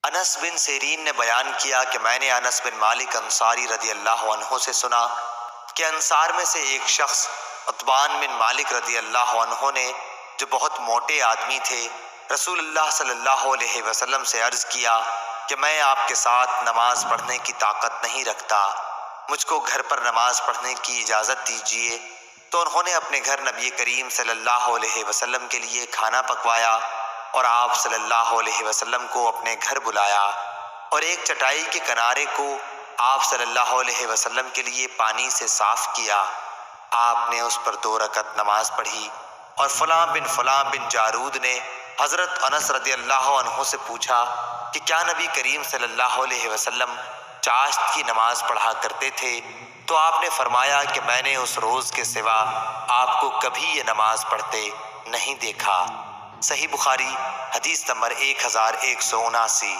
انس بن سیرین نے بیان کیا کہ میں نے انس بن مالک انصاری رضی اللہ عنہ سے سنا کہ انصار میں سے ایک شخص عتبان بن مالک رضی اللہ عنہ نے، جو بہت موٹے آدمی تھے، رسول اللہ صلی اللہ علیہ وسلم سے عرض کیا کہ میں آپ کے ساتھ نماز پڑھنے کی طاقت نہیں رکھتا، مجھ کو گھر پر نماز پڑھنے کی اجازت دیجیے۔ تو انہوں نے اپنے گھر نبی کریم صلی اللہ علیہ وسلم کے لیے کھانا پکوایا اور آپ صلی اللہ علیہ وسلم کو اپنے گھر بلایا، اور ایک چٹائی کے کنارے کو آپ صلی اللہ علیہ وسلم کے لیے پانی سے صاف کیا۔ آپ نے اس پر 2 رکعت نماز پڑھی، اور فلاں بن جارود نے حضرت انس رضی اللہ عنہ سے پوچھا کہ کیا نبی کریم صلی اللہ علیہ وسلم چاشت کی نماز پڑھا کرتے تھے؟ تو آپ نے فرمایا کہ میں نے اس روز کے سوا آپ کو کبھی یہ نماز پڑھتے نہیں دیکھا۔ صحیح بخاری حدیث نمبر 1179۔